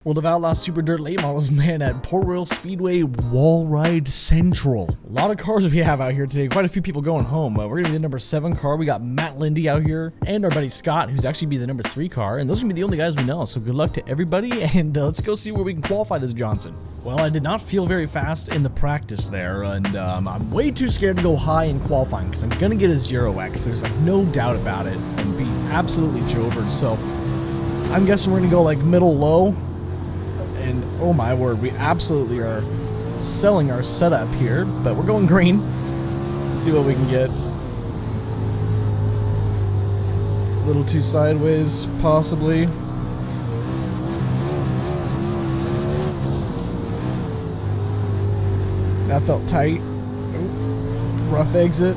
World of Outlaws Super Dirt Late Models, man, at Port Royal Speedway Wall Ride Central. A lot of cars we have out here today, quite a few people going home. We're going to be the number 7 car. We got Matt Lindy out here, and our buddy Scott, who's actually be the number 3 car, and those are going to be the only guys we know, so good luck to everybody, and let's go see where we can qualify this Johnson. Well, I did not feel very fast in the practice there, and I'm way too scared to go high in qualifying, because I'm going to get a 0x, there's like no doubt about it, and be absolutely jovered, so I'm guessing we're going to go like middle-low. And oh my word, we absolutely are selling our setup here, but we're going green. Let's see what we can get. A little too sideways, possibly. That felt tight. Ooh, rough exit.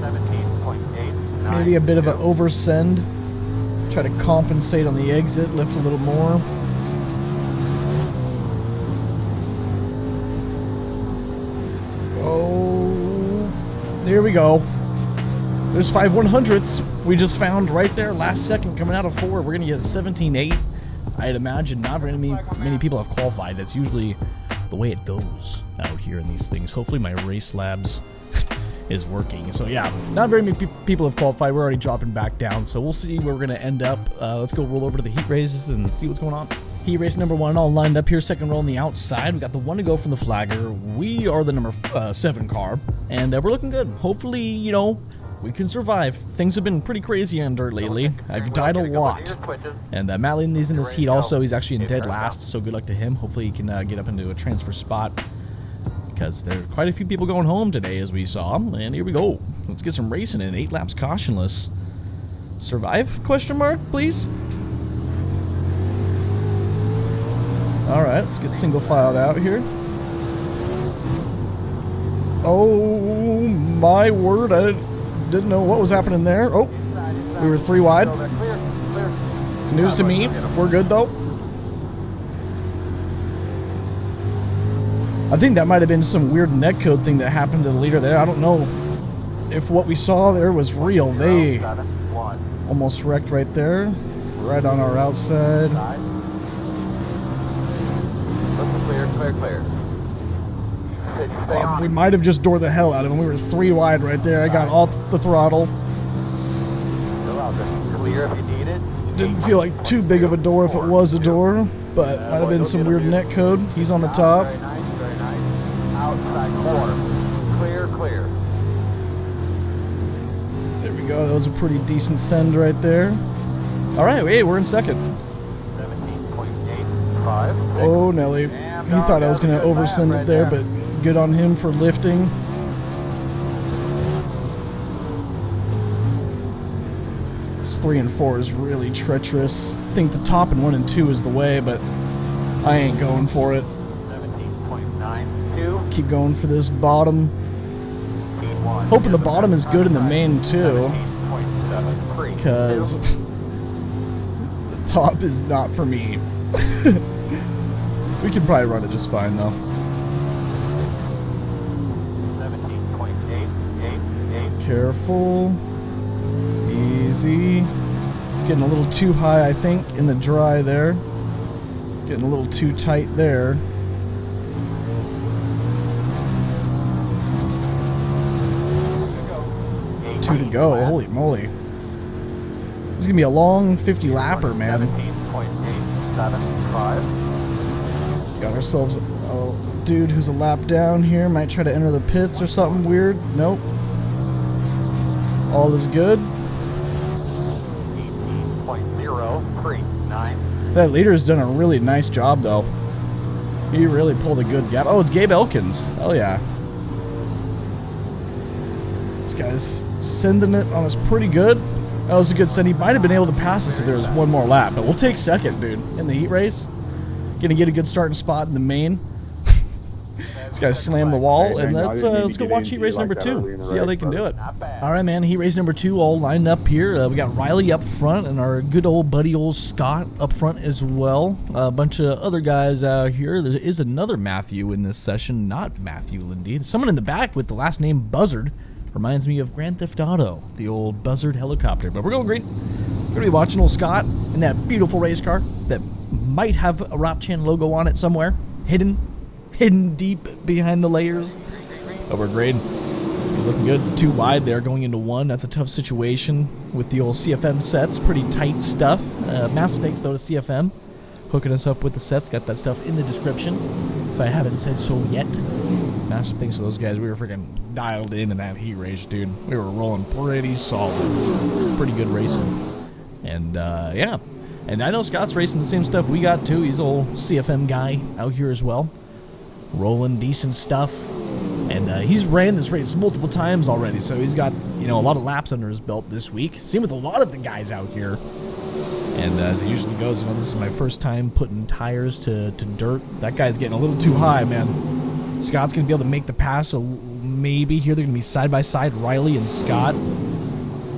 17.8. Maybe a bit of an oversend. Try to compensate on the exit, lift a little more. Oh, there we go. There's 5 100ths we just found right there last second coming out of 4. We're going to get 17.8. I'd imagine not very many people have qualified. That's usually the way it goes out here in these things. Hopefully my race labs is working. So yeah, not very many people have qualified. We're already dropping back down, so we'll see where we're gonna end up. Let's go roll over to the heat races and see what's going on. Heat race number 1 all lined up here, second row on the outside. We got the 1 to go from the flagger. We are the number 7 car, and we're looking good. Hopefully, you know, we can survive. Things have been pretty crazy on dirt lately. I've died a lot, and Matt Lindy's in this heat also. He's actually in dead last, so good luck to him. Hopefully he can get up into a transfer spot, because there are quite a few people going home today, as we saw. And here we go. Let's get some racing in. 8 laps cautionless. Survive? Question mark, please. Alright, let's get single filed out here. Oh my word, I didn't know what was happening there. Oh, we were 3 wide. News to me. We're good though. I think that might have been some weird netcode thing that happened to the leader there. I don't know if what we saw there was real. They almost wrecked right there, right on our outside. Clear. We might have just door the hell out of him. We were 3 wide right there. I got all the throttle. Clear if you need it. Didn't feel like too big of a door if it was a door, but might have been some weird netcode. He's on the top. Outside corner. Clear. There we go. That was a pretty decent send right there. All right, hey, we're in second. 17.85. Oh, Nelly. He thought I was going to oversend it there, but good on him for lifting. This 3 and 4 is really treacherous. I think the top and 1 and 2 is the way, but I ain't going for it. 17.92. Keep going for this bottom. Hoping the bottom is good in the main too, because the top is not for me. We can probably run it just fine though. 17.888. Careful. Easy. Getting a little too high, I think, in the dry there. Getting a little too tight there. 2 to go. Holy moly. This is going to be a long 50 lapper, man. 17.875. Got ourselves a dude who's a lap down here. Might try to enter the pits or something weird. Nope. All is good. 18.039. That leader's done a really nice job, though. He really pulled a good gap. Oh, it's Gabe Elkins. Oh, yeah. This guy's sending it on us pretty good. That was a good send. He might have been able to pass us if there was 1 more lap, but we'll take second, dude, in the heat race. Gonna get a good starting spot in the main. This guy slammed the wall, and let's go watch heat race number 2. See how they can do it. All right, man. Heat race number 2 all lined up here. We got Riley up front, and our good old buddy old Scott up front as well. A bunch of other guys out here. There is another Matthew in this session, not Matthew Lindy. Someone in the back with the last name Buzzard. Reminds me of Grand Theft Auto, the old Buzzard helicopter. But we're going green. We're gonna be watching old Scott in that beautiful race car that might have a Ropchan logo on it somewhere, hidden deep behind the layers. Over grade. He's looking good. 2 wide there, going into 1. That's a tough situation with the old CFM sets. Pretty tight stuff. Massive thanks though to CFM hooking us up with the sets. Got that stuff in the description if I haven't said so yet. Massive thanks to those guys. We were freaking dialed in that heat race, dude. We were rolling pretty solid. Pretty good racing. And yeah. And I know Scott's racing the same stuff we got too. He's an old CFM guy out here as well. Rolling decent stuff. And he's ran this race multiple times already, so he's got, you know, a lot of laps under his belt this week. Same with a lot of the guys out here. And as it usually goes, you know, this is my first time putting tires to dirt. That guy's getting a little too high, man. Scott's going to be able to make the pass, so maybe here they're going to be side by side, Riley and Scott.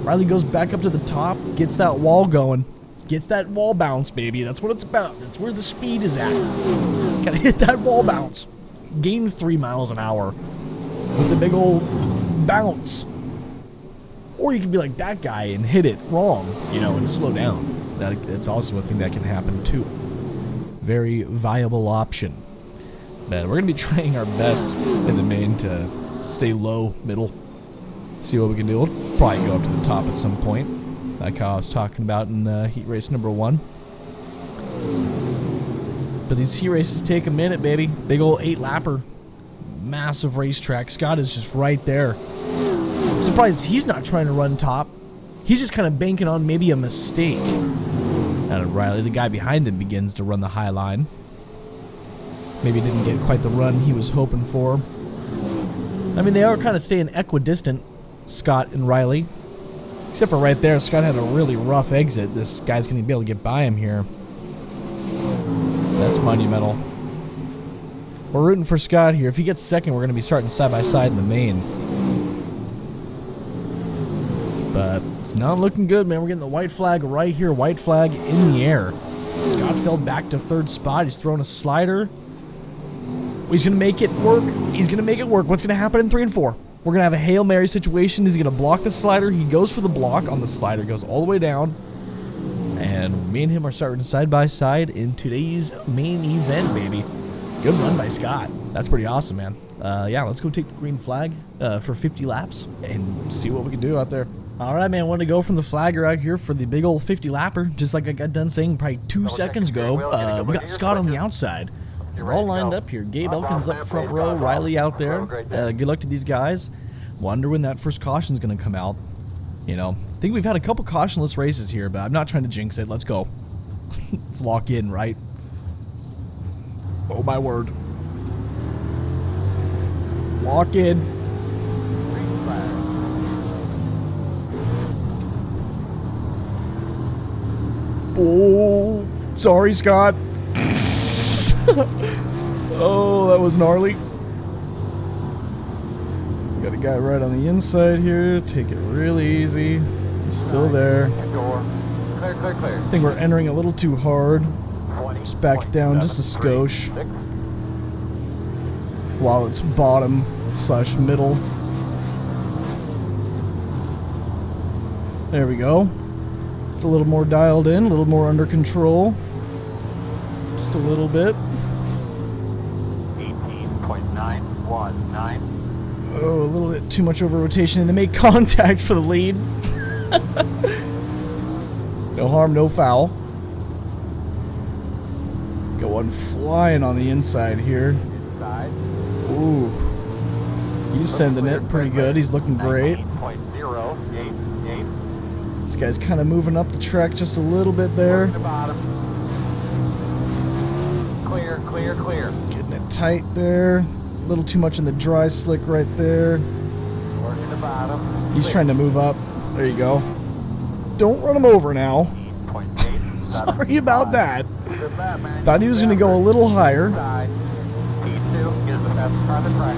Riley goes back up to the top, gets that wall going. Gets that wall bounce, baby. That's what it's about. That's where the speed is at. Gotta hit that wall bounce. Gain 3 miles an hour with a big old bounce. Or you can be like that guy and hit it wrong, you know, and slow down. That's also a thing that can happen too. Very viable option. But we're gonna be trying our best in the main to stay low, middle. See what we can do. We'll probably go up to the top at some point, like how I was talking about in heat race number 1. But these heat races take a minute, baby. Big old 8-lapper. Massive racetrack. Scott is just right there. I'm surprised he's not trying to run top. He's just kind of banking on maybe a mistake. And Riley, the guy behind him, begins to run the high line. Maybe didn't get quite the run he was hoping for. I mean, they are kind of staying equidistant, Scott and Riley. Except for right there, Scott had a really rough exit. This guy's going to be able to get by him here. That's monumental. We're rooting for Scott here. If he gets second, we're going to be starting side by side in the main. But it's not looking good, man. We're getting the white flag right here. White flag in the air. Scott fell back to 3rd spot. He's throwing a slider. He's going to make it work. He's going to make it work. What's going to happen in 3 and 4? We're going to have a Hail Mary situation. He's going to block the slider. He goes for the block on the slider. Goes all the way down. And me and him are starting side by side in today's main event, baby. Good run by Scott. That's pretty awesome, man. Yeah, let's go take the green flag for 50 laps and see what we can do out there. All right, man. Want to go from the flagger out here for the big old 50-lapper, just like I got done saying probably 2 seconds ago. We got Scott on the outside. We're all lined up here. Gabe Elkins up front row. Riley out there. Good luck to these guys. Wonder when that first caution's going to come out. You know, I think we've had a couple cautionless races here, but I'm not trying to jinx it. Let's go. Let's lock in, right? Oh, my word. Lock in. Oh, sorry, Scott. Oh, that was gnarly. Got a guy right on the inside here. Take it really easy. He's still there. Clear. I think we're entering a little too hard. Just back down just a skosh. While it's bottom/middle. There we go. It's a little more dialed in, a little more under control. Just a little bit. 18.919. Oh, a little bit too much over rotation, and they make contact for the lead. No harm, no foul. Going flying on the inside here. Inside. Ooh. He's sending it pretty good. He's looking great. 19.0. This guy's kind of moving up the track just a little bit there. The bottom. Clear. Getting it tight there. A little too much in the dry slick right there. Working the bottom. He's trying to move up. There you go. Don't run him over now. 18.8. Sorry about that. Good lap, man. Thought he was going to go a little higher. Inside. P2 is the best on the track.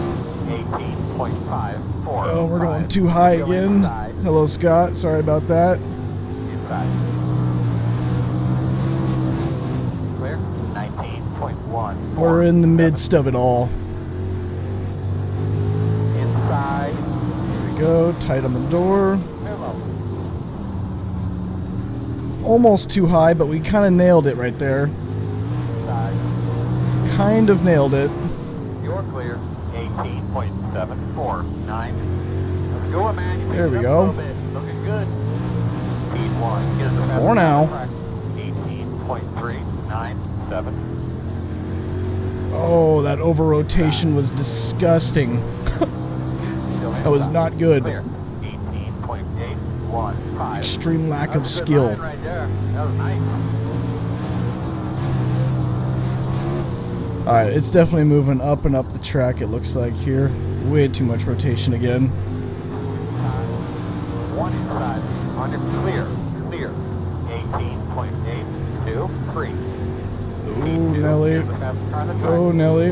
18.54. Oh, we're going too high again. Hello, Scott. Sorry about that. Inside. Clear. 19.1. We're in the midst of it all. Inside. Here we go. Tight on the door. Hello. almost too high, but we kind of nailed it right there. Kind of nailed it. You're clear. 18.749. Let's go, man. You There we picked it go. up a little bit. Looking good. Speed 1 gives the fastest For now. on the track. 18.397. Oh, that over rotation was disgusting. That was not good. Clear. 18.815. Extreme lack That of was a good skill. line right there. That was nice. Alright, it's definitely moving up and up the track, it looks like here. Way too much rotation again. One inside. Under clear. Clear. 18.823. Oh, Nelly. Oh, Nelly.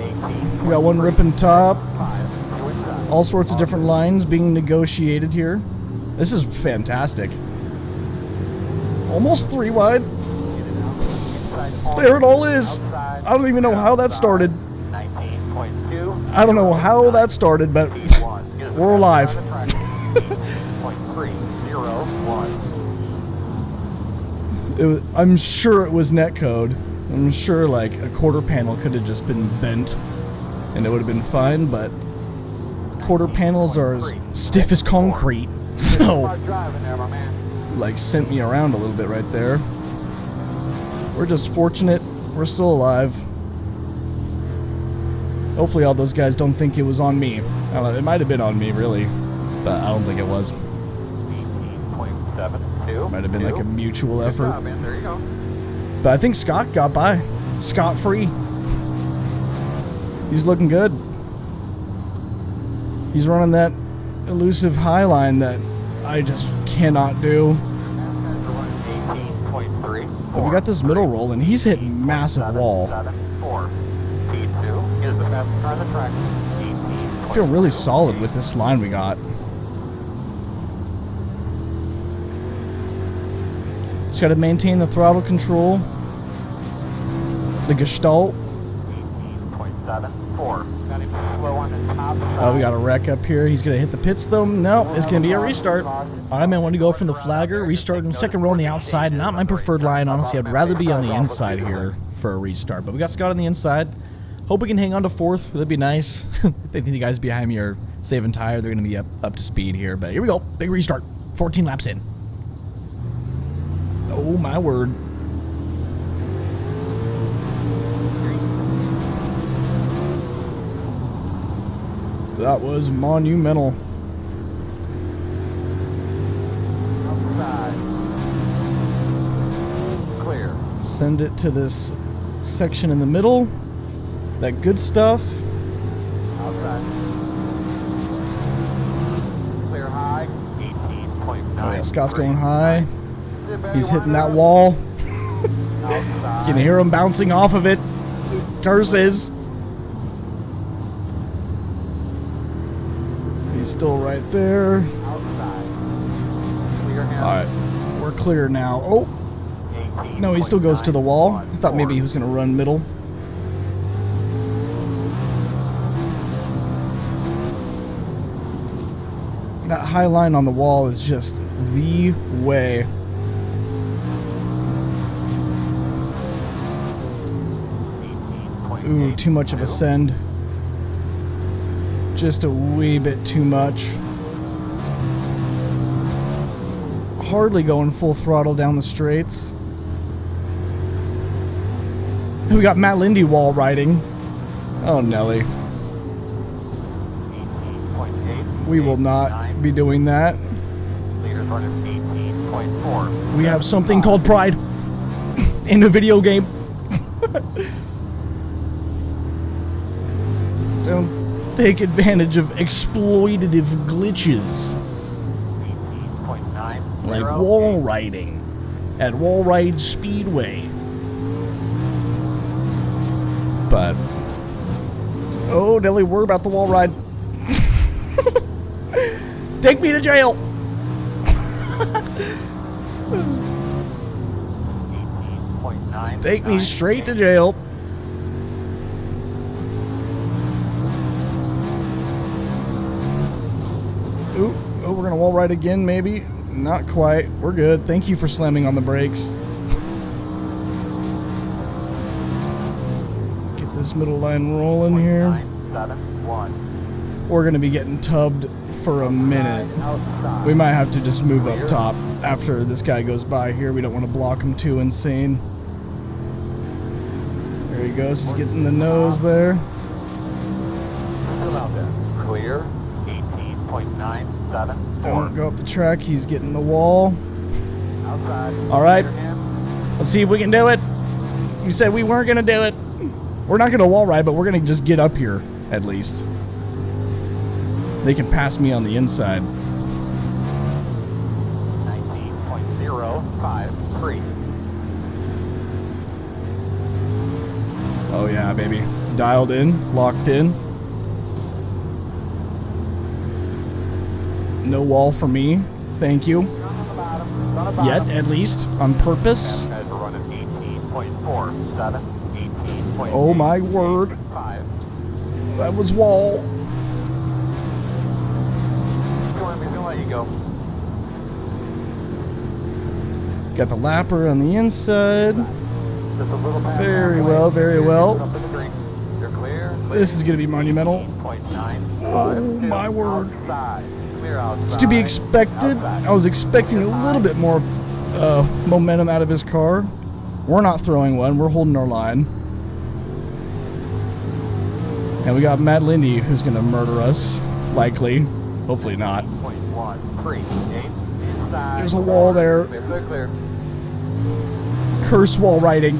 We got one ripping top. All sorts of different lines being negotiated here. This is fantastic. Almost 3 wide. There it all is. I don't even know how that started. I don't know how that started, but we're alive. I'm sure it was netcode. I'm sure like a quarter panel could have just been bent and it would have been fine, but quarter panels are as stiff as concrete. So, like, sent me around a little bit right there. We're just fortunate we're still alive. Hopefully all those guys don't think it was on me. I don't know, it might have been on me, really, but I don't think it was. Might have been like a mutual effort. There you go. But I think Scott got by. Scot-free. He's looking good. He's running that elusive high line that I just cannot do. But we got this middle roll, and he's hitting massive wall. I feel really solid with this line we got. Just got to maintain the throttle control. The gestalt. Oh, we got a wreck up here. He's going to hit the pits, though. No, it's going to be a restart. I might want to go from the flagger. Restarting second row on the outside. Not my preferred line, honestly. I'd rather be on the inside here for a restart. But we got Scott on the inside. Hope we can hang on to fourth. That'd be nice. I think the guys behind me are saving tire. They're going to be up to speed here. But here we go. Big restart. 14 laps in. Oh, my word. That was monumental. Outside. Clear. Send it to this section in the middle. That good stuff. Outside. Clear high. 18.9. Oh yeah, Scott's going high. He's hitting that wall. Outside. You can hear him bouncing off of it. Curses. He's still right there. Outside. Clear him. Alright, we're clear now. Oh, no, he still goes to the wall. I thought maybe he was going to run middle. That high line on the wall is just the way. Ooh, too much of a send. Just a wee bit too much. Hardly going full throttle down the straights. We got Matt Lindy wall riding. Oh, Nelly. We will not be doing that. Leaders running 18.4. We have something called pride in a video game. Don't take advantage of exploitative glitches. 18.9. Like wall riding at Speedway. But oh, Nelly, we're about the wall ride. Take me to jail. 18.9. Take me straight to jail. Ooh, oh, we're gonna wall ride again, maybe. Not quite. We're good. Thank you for slamming on the brakes. this middle line rolling here. 971. We're gonna be getting tubbed for a minute. Outside. We might have to just move up top after this guy goes by here. We don't want to block him too insane. There he goes. He's getting the nose there. About that. Clear. 18.974. Don't go up the track. He's getting the wall. Outside. All right. Clear him. Let's see if we can do it. You said we weren't gonna do it. We're not gonna wall ride, but we're gonna just get up here at least. They can pass me on the inside. 19.053. Oh yeah, baby. Dialed in, locked in. No wall for me. Thank you. Yet, at least, on purpose. Guys are running 18.47. 18.8. Oh my word. 5. That was wall. He's gonna let you go. Got the lapper on the inside. Just a little past Very halfway. well, very well. Up in the green. You're clear. This is going to be monumental. 18.9. Oh my word. Outside. Clear outside. It's to be expected. I was expecting a little bit more momentum out of his car. We're not throwing one. We're holding our line. And we got Matt Lindy, who's going to murder us. Likely. Hopefully not. 0.138. Inside. There's a wall there. Clear, clear. Curse wall riding.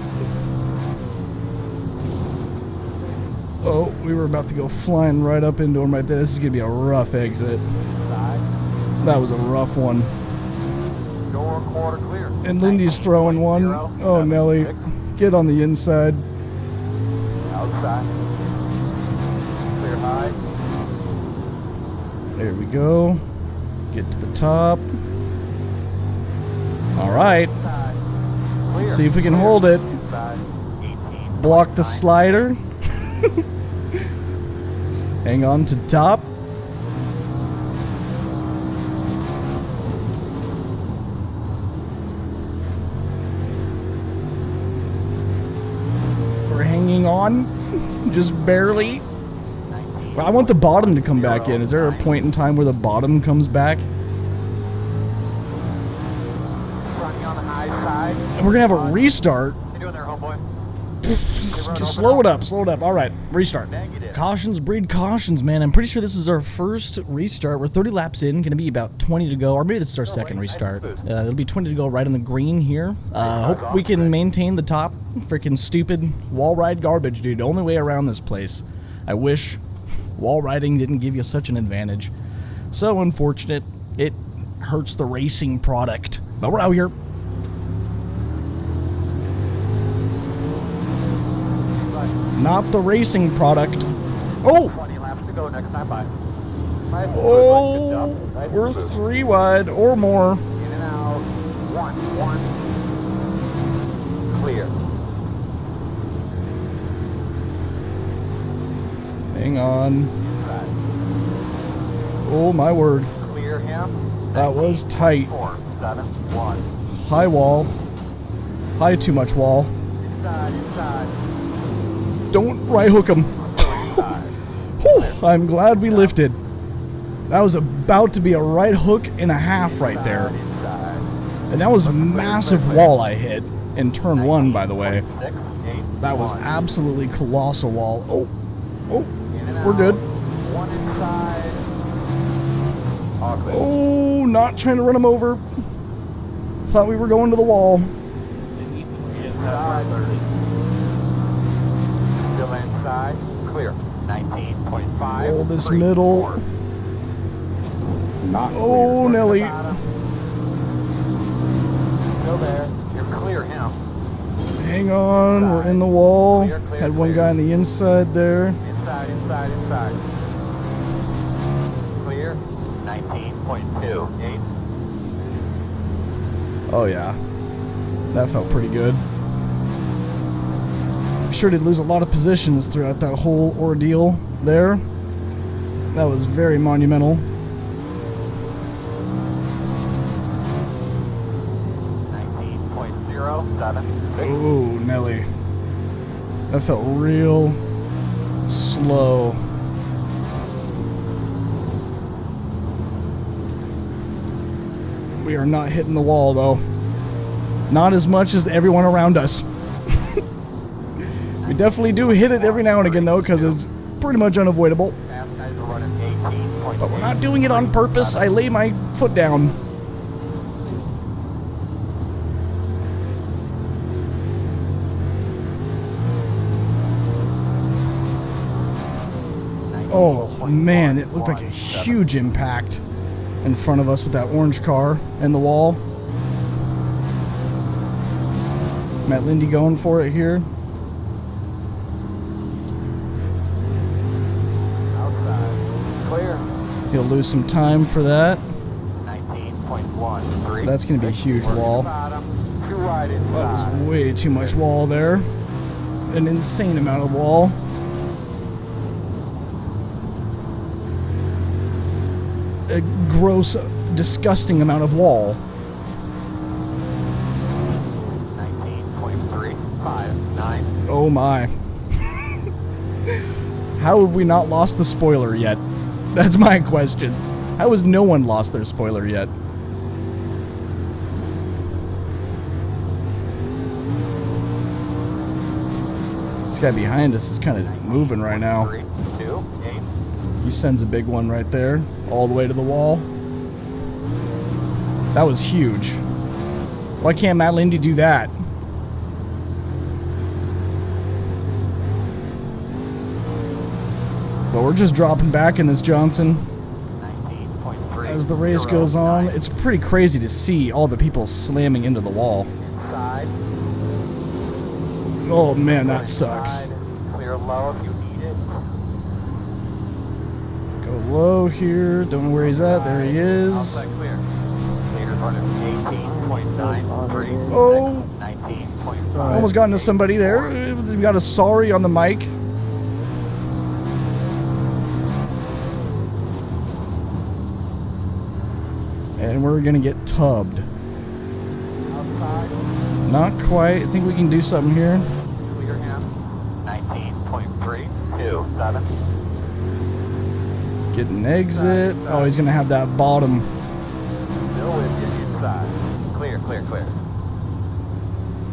Oh, we were about to go flying right up into him right there. This is going to be a rough exit. Side. That was a rough one. Door quarter clear. And Lindy's throwing one. Oh, Nelly. Get on the inside. Outside. Clear high. There we go. Get to the top. All right. Side. Let's see if we can hold it. Inside. 18. Block the slider. Hang on to top. We're hanging on. Just barely. Well, I want the bottom to come back in. Is there a point in time where the bottom comes back? Running on the high side. And we're gonna have a restart. You doing there, homeboy? Just slow it up, slow it up. All right, restart. Negative. Cautions breed cautions, man. I'm pretty sure this is our first restart. We're 30 laps in, gonna be about 20 to go, or maybe this is our second restart. It'll be 20 to go right on the green here. Hope we can maintain the top. Freaking stupid wall ride garbage, dude. Only way around this place. I wish wall riding didn't give you such an advantage. So unfortunate. It hurts the racing product. But we're out here. Not the racing product. Oh! 20 laps to go next time. Bye. Oh! We're 3 wide or more. In and out. 1. Clear. Hang on. Inside. Oh my word. Clear him. That was tight. 4, 7, 1. High wall. High too much wall. Inside. Don't right hook him. Whew, I'm glad we lifted. That was about to be a right hook and a half right there. Inside. And that was a massive wall I hit in turn 1, by the way. 6, 8, That was 1. absolutely colossal wall. Oh, In and we're out. good. 1 inside. All clear. Oh, not trying to run him over. Thought we were going to the wall. Inside. Still inside. Clear. 19.5. Roll this middle. Not Oh, Nelly. Still there. You're clear him. Hang on, we're in the wall. Had one guy on the inside there. Inside. Clear. 19.28. Oh yeah, that felt pretty good. Sure did lose a lot of positions throughout that whole ordeal there. That was very monumental. 19.076. Oh, Nelly. That felt real slow. We are not hitting the wall, though. Not as much as everyone around us. We definitely do hit it every now and again, though, because it's pretty much unavoidable. But we're not doing it on purpose. I lay my foot down. Oh, man, it looked like a huge impact in front of us with that orange car and the wall. Matt Lindy going for it here. Outside. Clear. He'll lose some time for that. 19.13. That's going to be a huge wall. Too wide That inside. was way too much wall there. An insane amount of wall. A gross, disgusting amount of wall. 19.359. Oh my. How have we not lost the spoiler yet? That's my question. How has no one lost their spoiler yet? This guy behind us is kind of moving right now. 3, 2, 8. He sends a big one right there, all the way to the wall. That was huge. Why can't Matt Lindy do that? But we're just dropping back in this Johnson. 19.3. As the race goes on, it's pretty crazy to see all the people slamming into the wall. Inside. Oh man, that sucks. Inside. Clear low if you need it. Go low here. Don't know where he's at. There he is. Outside clear. Clear in front of 18.93. Oh. 19.5. Almost got into somebody there. We got a sorry on the mic. And we're gonna get tubbed. Outside. Not quite. I think we can do something here. Clear him. 19.327. Get an exit. Oh, he's gonna have that bottom. Still with you inside. Clear, clear, clear.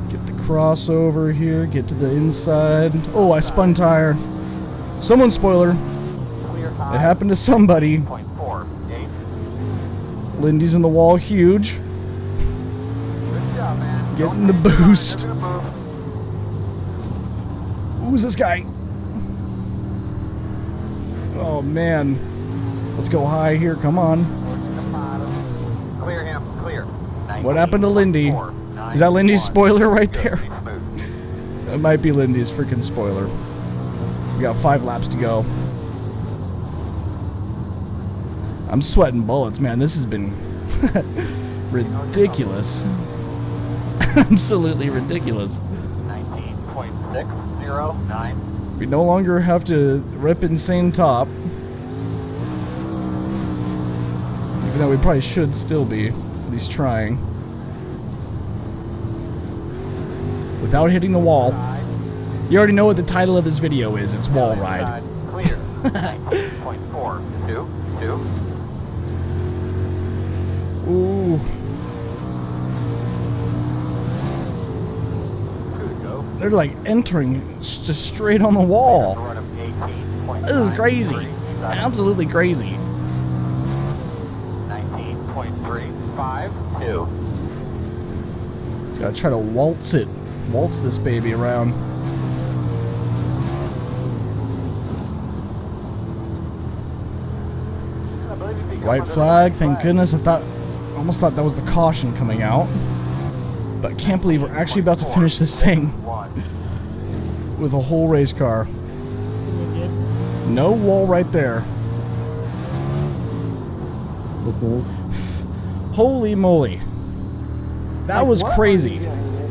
Get the crossover here. Get to the inside. Oh, I spun tire. Someone's spoiler. Clear high. It happened to somebody. 0.48. Lindy's in the wall, huge. Good job, man. Getting Don't the take your time. boost. They're gonna move. Who's this guy? Oh man. Let's go high here. Come on. Pushing the bottom. Clear him. Clear. What happened to Lindy? Is that Lindy's spoiler right there? It might be Lindy's freaking spoiler. We got 5 laps to go. I'm sweating bullets, man. This has been ridiculous. Absolutely ridiculous. 19.609. We no longer have to rip insane top. Even though we probably should still be, at least trying. Without hitting the wall. You already know what the title of this video is. It's Wall Ride. Clear. 19.422. Ooh. Good to go. They're like entering just straight on the wall. Run of 18.9. This is crazy. Absolutely crazy. 19.352. Just gotta try to waltz this baby around. White flag, thank goodness. Almost thought that was the caution coming out. But can't believe we're actually about to finish this thing with a whole race car. No wall right there. Holy moly. That was crazy.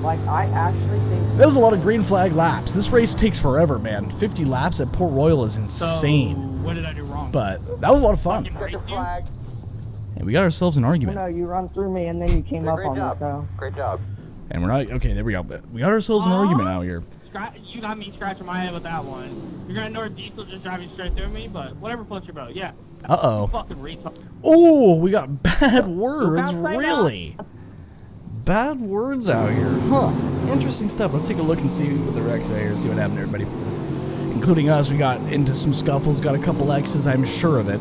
Like, I actually think... That was a lot of green flag laps. This race takes forever, man. 50 laps at Port Royal is So, insane. what did I do wrong? But that was a lot of fun. Fucking right there. Flag. And we got ourselves an No, argument. you run through me and then you came up Great on me, job. so... Great job. And we're not... Okay, there we go. We got ourselves an argument out here. you got me scratching my head with that one. You're gonna North Diesel just driving straight through me, but whatever floats your boat. Yeah. Uh-oh. Fucking retard. Oh, we got bad words, really? Bad words out here. Huh. Interesting stuff. Let's take a look and see what the wrecks are here, see what happened to everybody. Including us, we got into some scuffles, got a couple X's, I'm sure of it.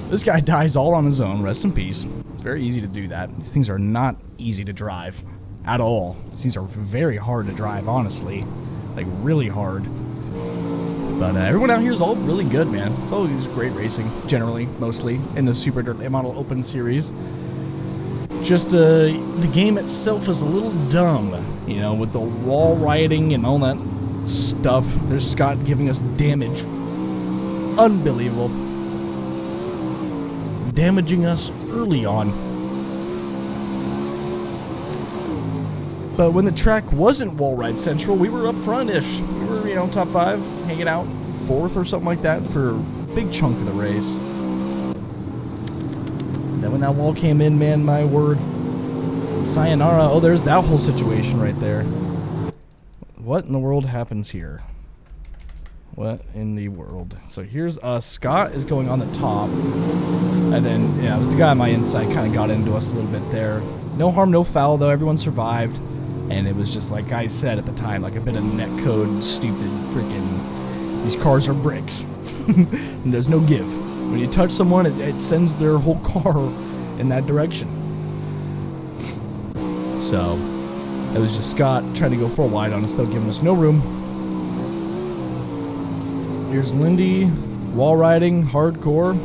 This guy dies all on his own, rest in peace. It's very easy to do that. These things are not easy to drive at all. These things are very hard to drive, honestly. Like, really hard. But everyone out here is all really good, man. It's always great racing, generally, mostly, in the Super Dirt Late Model Open Series. Just, the game itself is a little dumb, you know, with the wall riding and all that stuff. There's Scott giving us damage. Unbelievable. Damaging us early on. But when the track wasn't wall ride central, we were up front-ish. We were, you know, top 5, hanging out 4th or something like that for a big chunk of the race. Then when that wall came in, man, my word. Sayonara. Oh, there's that whole situation right there. What in the world happens here? What in the world? So here's Scott is going on the top. And then, yeah, it was the guy on my inside kind of got into us a little bit there. No harm, no foul, though. Everyone survived. And it was just like I said at the time, like a bit of netcode, stupid, freaking, these cars are bricks. And there's no give. When you touch someone, it sends their whole car in that direction. So, it was just Scott trying to go for a wide on us, though, giving us no room. Here's Lindy, wall riding, hardcore.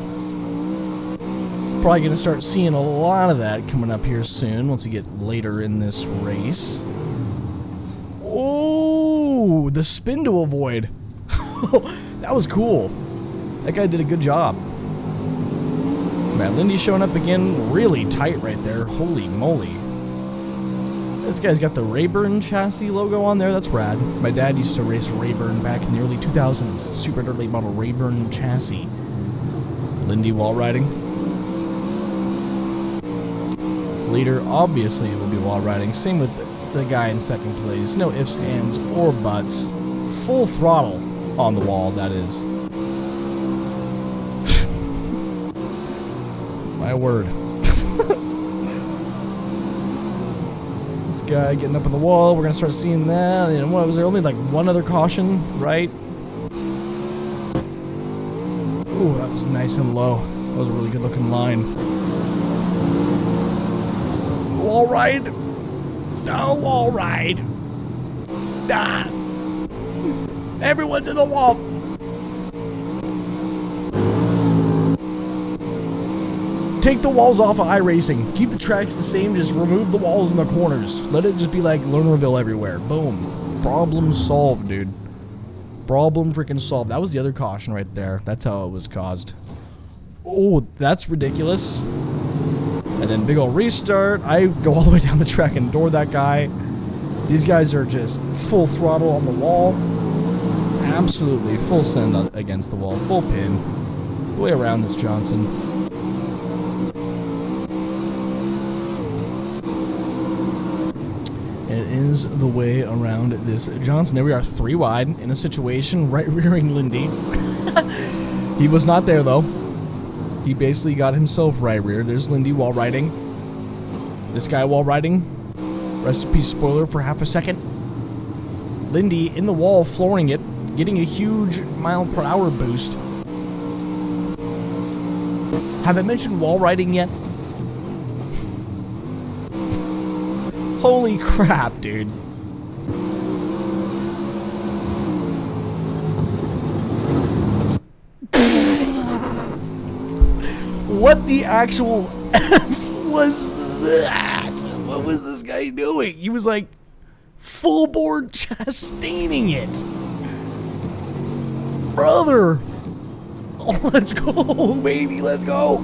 Probably going to start seeing a lot of that coming up here soon once we get later in this race. Oh, the spin to avoid. That was cool. That guy did a good job. Man, Lindy's showing up again really tight right there. Holy moly. This guy's got the Rayburn chassis logo on there. That's rad. My dad used to race Rayburn back in the early 2000s. Super Dirt Late Model Rayburn chassis. Lindy wall riding. Later, obviously, it will be wall riding. Same with the guy in second place. No ifs, ands, or buts. Full throttle on the wall, that is. My word. This guy getting up on the wall. We're going to start seeing that. And what was there? Only like one other caution, right? Ooh, that was nice and low. That was a really good looking line. Wall ride. No wall ride. Ah. Everyone's in the wall. Take the walls off of iRacing. Keep the tracks the same. Just remove the walls in the corners. Let it just be like Lernerville everywhere. Boom. Problem solved, dude. Problem freaking solved. That was the other caution right there. That's how it was caused. Oh, that's ridiculous. And then big ol' restart. I go all the way down the track and door that guy. These guys are just full throttle on the wall. Absolutely full send against the wall. Full pin. It's the way around this Johnson. It is the way around this Johnson. There we are, 3 wide in a situation right rearing Lindy. He was not there though. He basically got himself right rear. There's Lindy wall riding. This guy wall riding. Rest in peace, spoiler for half a second. Lindy in the wall, flooring it, getting a huge mile-per-hour boost. Have I mentioned wall riding yet? Holy crap, dude. What the actual F was that? What was this guy doing? He was like full board Chastaning it. Brother. Oh, let's go, baby. Let's go.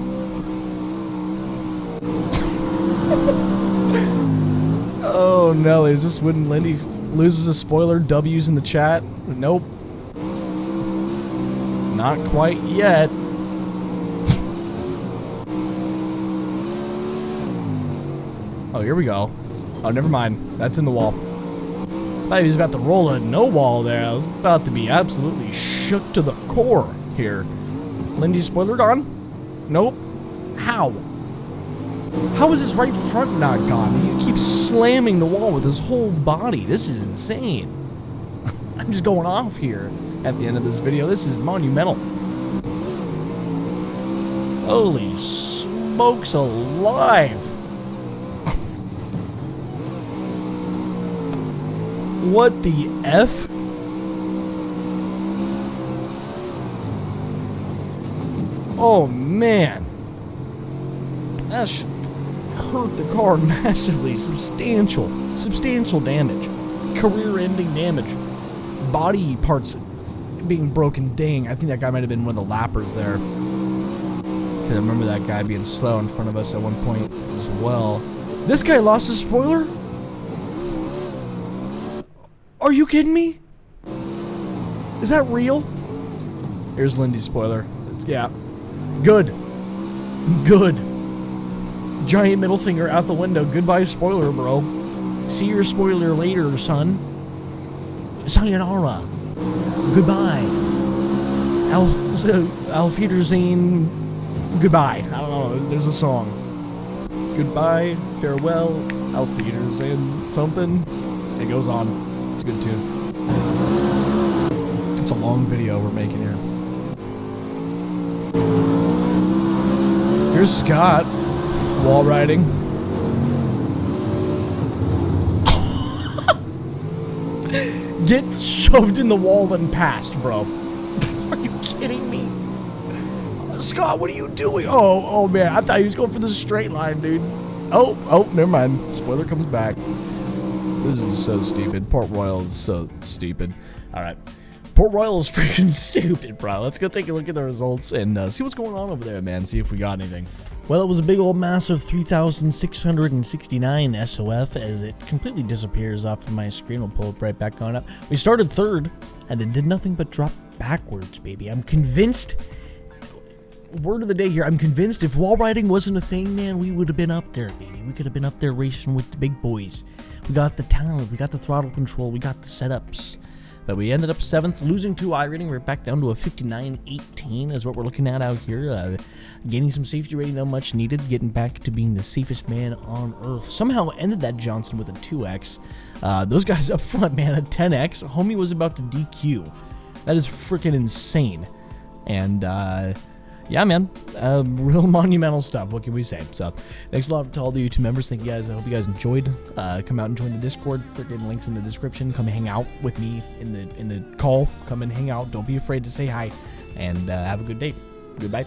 Oh, Nelly. Is this when Lindy loses a spoiler? W's in the chat? Nope. Not quite yet. Oh, here we go. Oh, never mind. That's in the wall. Thought he was about to roll a no wall there. I was about to be absolutely shook to the core here. Lindy's spoiler gone? Nope. How? How is his right front not gone? He keeps slamming the wall with his whole body. This is insane. I'm just going off here at the end of this video. This is monumental. Holy smokes alive. What the F? Oh man. That should hurt the car massively. Substantial damage. Career-ending damage. Body parts being broken. Dang, I think that guy might have been one of the lappers there. Because I remember that guy being slow in front of us at one point as well. This guy lost his spoiler? Are you kidding me? Is that real? Here's Lindy's spoiler. Yeah. Good. Giant middle finger out the window. Goodbye, spoiler, bro. See your spoiler later, son. Sayonara. Goodbye. Auf Wiedersehen. Goodbye. I don't know. There's a song. Goodbye. Farewell. Auf Wiedersehen. Something. It goes on. It's a good tune. It's a long video we're making here. Here's Scott. Wall riding. Get shoved in the wall and passed, bro. Are you kidding me? Scott, what are you doing? Oh man, I thought he was going for the straight line, dude. Oh, never mind. Spoiler comes back. This is so stupid. Port Royal is so stupid. Alright. Port Royal is freaking stupid, bro. Let's go take a look at the results and see what's going on over there, man. See if we got anything. Well, it was a big old massive 3,669 SOF as it completely disappears off of my screen. We'll pull it right back on up. We started third and it did nothing but drop backwards, baby. I'm convinced, word of the day here, I'm convinced if wall riding wasn't a thing, man, we would have been up there, baby. We could have been up there racing with the big boys. We got the talent, we got the throttle control, we got the setups. But we ended up 7th, losing 2 iRating. We're back down to a 59.18 is what we're looking at out here. Gaining some safety rating, not much needed. Getting back to being the safest man on Earth. Somehow ended that Johnson with a 2X. Those guys up front, man, a 10X. Homie was about to DQ. That is freaking insane. And, yeah, man, real monumental stuff. What can we say? So, thanks a lot to all the YouTube members. Thank you guys. I hope you guys enjoyed. Come out and join the Discord. Freaking links in the description. Come hang out with me in the call. Come and hang out. Don't be afraid to say hi. And have a good day. Goodbye.